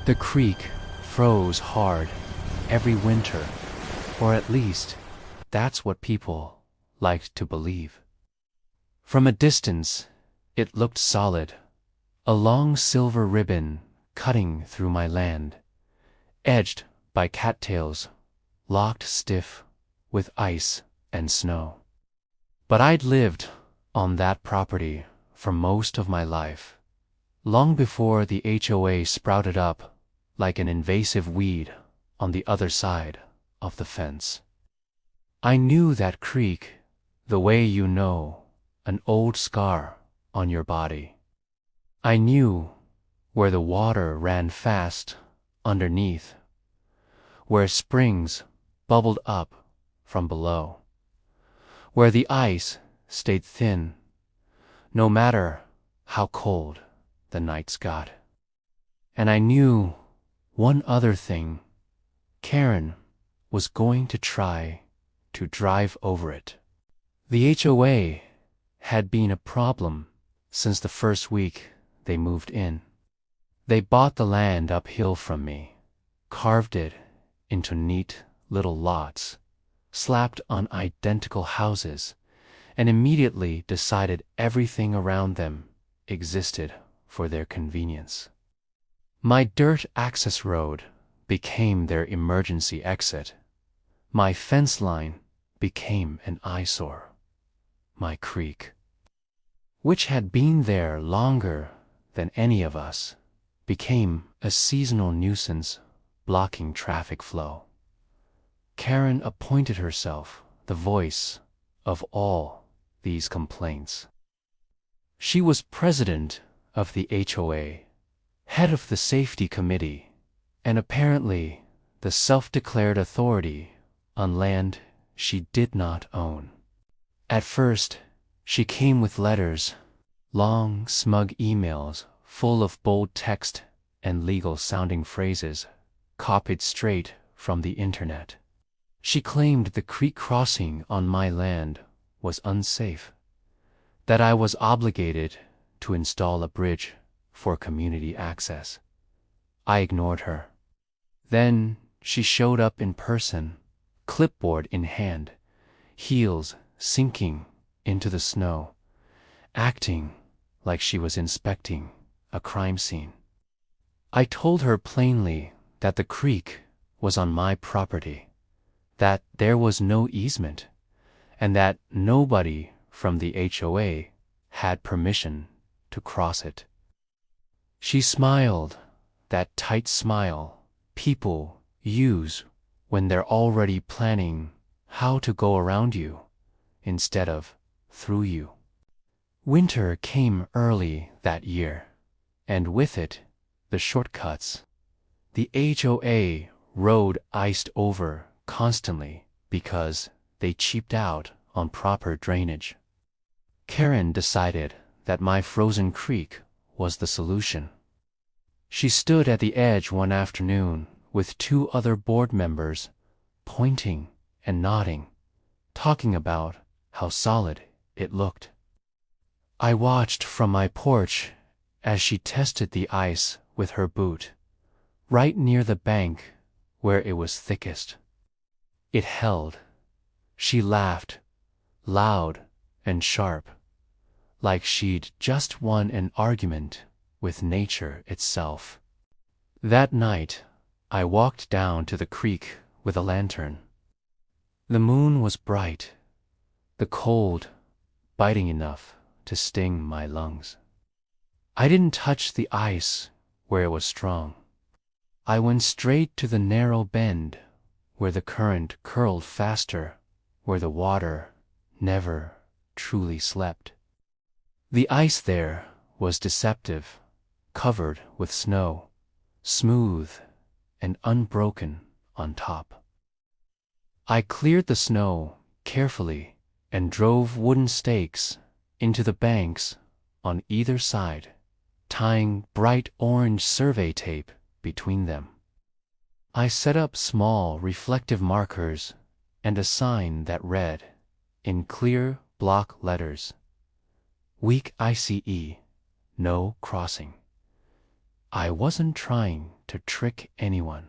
The creek froze hard every winter, or at least that's what people liked to believe. From a distance, it looked solid, a long silver ribbon cutting through my land, edged by cattails, locked stiff with ice and snow. But I'd lived on that property for most of my life, long before the HOA sprouted up like an invasive weed on the other side of the fence. I knew that creek the way you know an old scar on your body. I knew where the water ran fast underneath, where springs bubbled up from below, where the ice stayed thin no matter how cold the nights got. And I knew one other thing: Karen was going to try to drive over it. The HOA had been a problem since the first week they moved in. They bought the land uphill from me, carved it into neat little lots, slapped on identical houses, and immediately decided everything around them existed for their convenience. My dirt access road became their emergency exit. My fence line became an eyesore. My creek, which had been there longer than any of us, became a seasonal nuisance blocking traffic flow. Karen appointed herself the voice of all these complaints. She was president of the HOA, head of the safety committee, and apparently the self-declared authority on land she did not own. At first, she came with letters, long, smug emails full of bold text and legal-sounding phrases copied straight from the internet. She claimed the creek crossing on my land was unsafe, that I was obligated to install a bridge for community access. I ignored her. Then she showed up in person, clipboard in hand, heels sinking into the snow, acting like she was inspecting a crime scene. I told her plainly that the creek was on my property, that there was no easement, and that nobody from the HOA had permission to cross it. She smiled, that tight smile people use when they're already planning how to go around you instead of through you. Winter came early that year, and with it, the shortcuts. The HOA road iced over constantly because they cheaped out on proper drainage. Karen decided that my frozen creek was the solution. She stood at the edge one afternoon with two other board members, pointing and nodding, talking about how solid it looked. I watched from my porch as she tested the ice with her boot, right near the bank where it was thickest. It held. She laughed, loud and sharp, like she'd just won an argument with nature itself. That night, I walked down to the creek with a lantern. The moon was bright, the cold biting enough to sting my lungs. I didn't touch the ice where it was strong. I went straight to the narrow bend where the current curled faster, where the water never truly slept. The ice there was deceptive, covered with snow, smooth and unbroken on top. I cleared the snow carefully and drove wooden stakes into the banks on either side, tying bright orange survey tape between them. I set up small reflective markers and a sign that read, in clear block letters, "Weak ICE, no crossing." I wasn't trying to trick anyone.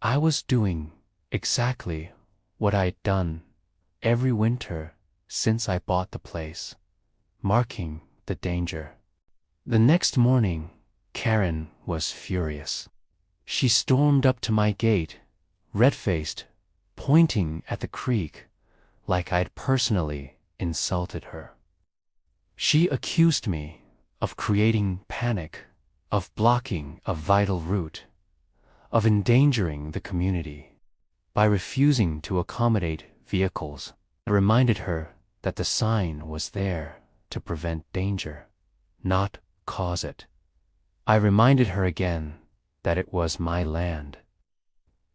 I was doing exactly what I'd done every winter since I bought the place, marking the danger. The next morning, Karen was furious. She stormed up to my gate, red-faced, pointing at the creek like I'd personally insulted her. She accused me of creating panic, of blocking a vital route, of endangering the community. By refusing to accommodate vehicles, I reminded her that the sign was there to prevent danger, not cause it. I reminded her again that it was my land.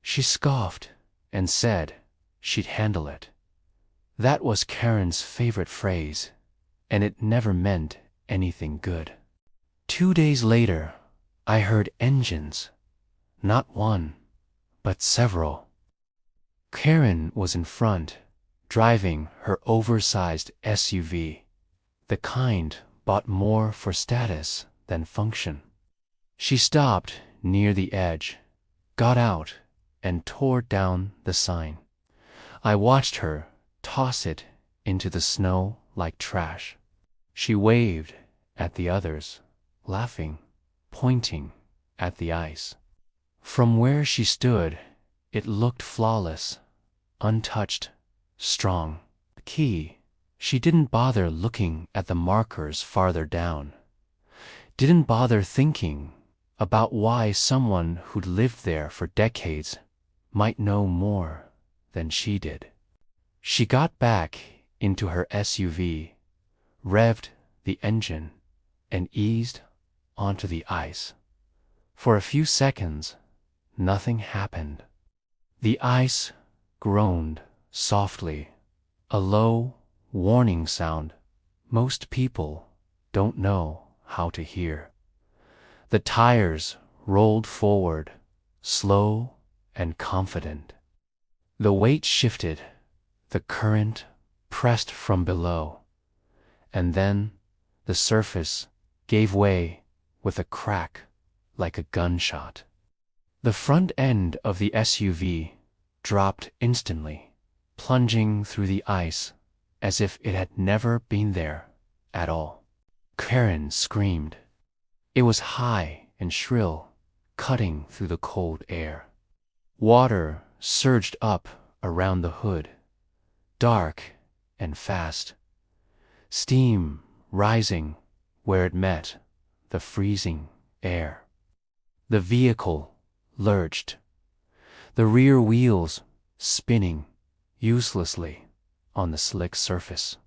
She scoffed and said she'd handle it. That was Karen's favorite phrase, and it never meant anything good. 2 days later, I heard engines, not one, but several. Karen was in front, driving her oversized SUV, the kind bought more for status than function. She stopped near the edge, got out, and tore down the sign. I watched her toss it into the snow like trash. She waved at the others, laughing, pointing at the ice. From where she stood, it looked flawless, untouched, strong. The key, she didn't bother looking at the markers farther down, didn't bother thinking about why someone who'd lived there for decades might know more than she did. She got back into her SUV, revved the engine, and eased onto the ice. For a few seconds, nothing happened. The ice groaned softly, a low, warning sound most people don't know how to hear. The tires rolled forward, slow and confident. The weight shifted, the current pressed from below, and then the surface gave way with a crack like a gunshot. The front end of the SUV dropped instantly, plunging through the ice as if it had never been there at all. Karen screamed. It was high and shrill, cutting through the cold air. Water surged up around the hood, dark and fast, steam rising where it met the freezing air. The vehicle lurched, the rear wheels spinning uselessly on the slick surface.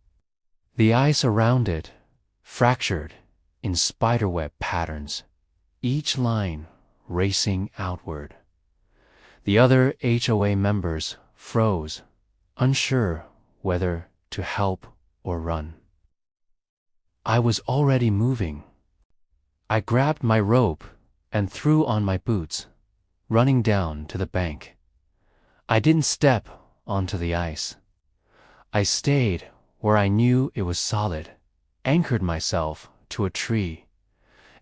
The ice around it fractured in spiderweb patterns, each line racing outward. The other HOA members froze, unsure whether to help or run. I was already moving. I grabbed my rope and threw on my boots, running down to the bank. I didn't step onto the ice. I stayed where I knew it was solid, anchored myself to a tree,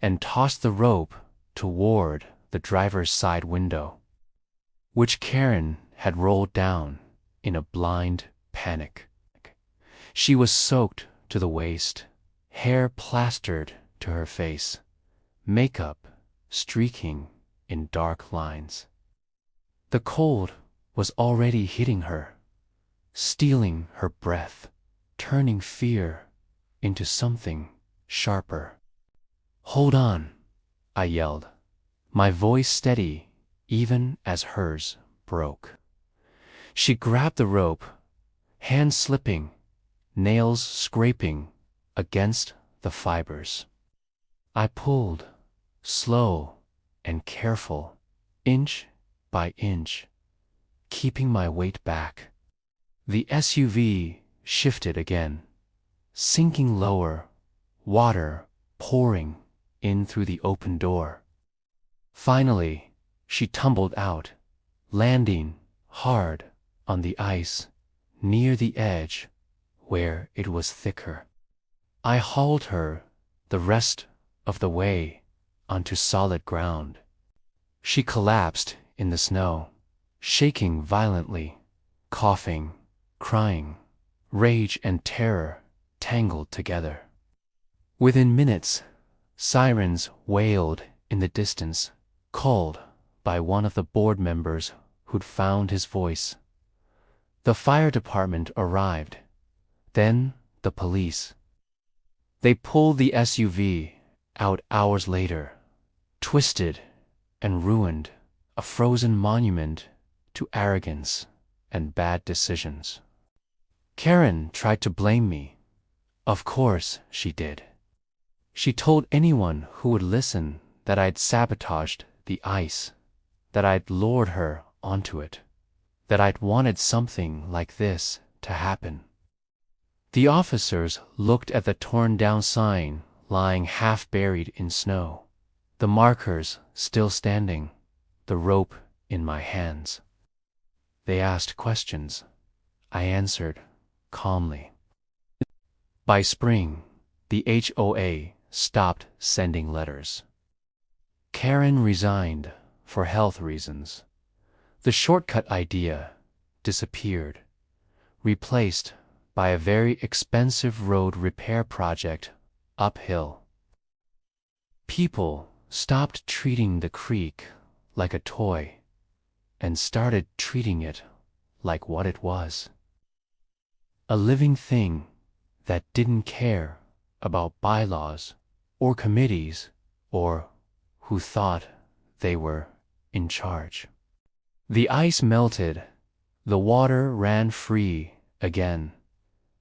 and tossed the rope toward the driver's side window, which Karen had rolled down in a blind panic. She was soaked to the waist, hair plastered to her face, makeup streaking in dark lines. The cold was already hitting her, stealing her breath, turning fear into something sharper. "Hold on," I yelled, my voice steady even as hers broke. She grabbed the rope, hands slipping, nails scraping against the fibers. I pulled, slow and careful, inch by inch, keeping my weight back. The SUV shifted again, sinking lower, water pouring in through the open door. Finally, she tumbled out, landing hard on the ice near the edge where it was thicker. I hauled her the rest of the way onto solid ground, She collapsed in the snow, shaking violently, coughing, crying, rage and terror tangled together. Within minutes, sirens wailed in the distance, called by one of the board members who'd found his voice. The fire department arrived, then the police. They pulled the SUV out hours later, twisted and ruined, a frozen monument to arrogance and bad decisions. Karen tried to blame me. Of course she did. She told anyone who would listen that I'd sabotaged the ice, that I'd lured her onto it, that I'd wanted something like this to happen. The officers looked at the torn-down sign lying half-buried in snow, the markers still standing, the rope in my hands. They asked questions. I answered calmly. By spring, the HOA stopped sending letters. Karen resigned for health reasons. The shortcut idea disappeared, replaced by a very expensive road repair project uphill. People stopped treating the creek like a toy and started treating it like what it was. A living thing that didn't care about bylaws or committees or who thought they were in charge. The ice melted, the water ran free again,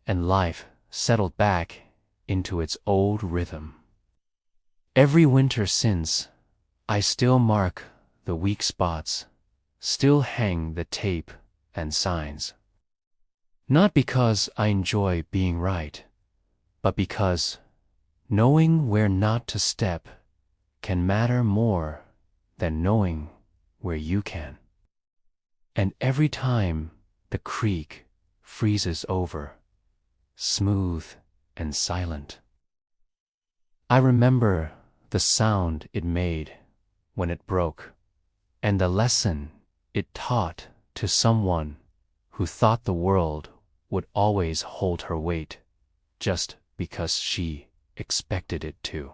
and life settled back into its old rhythm. Every winter since, I still mark the weak spots, still hang the tape and signs. Not because I enjoy being right, but because knowing where not to step can matter more than knowing where you can. And every time the creek freezes over, smooth and silent, I remember the sound it made when it broke, and the lesson it taught to someone who thought the world would always hold her weight just because she expected it to.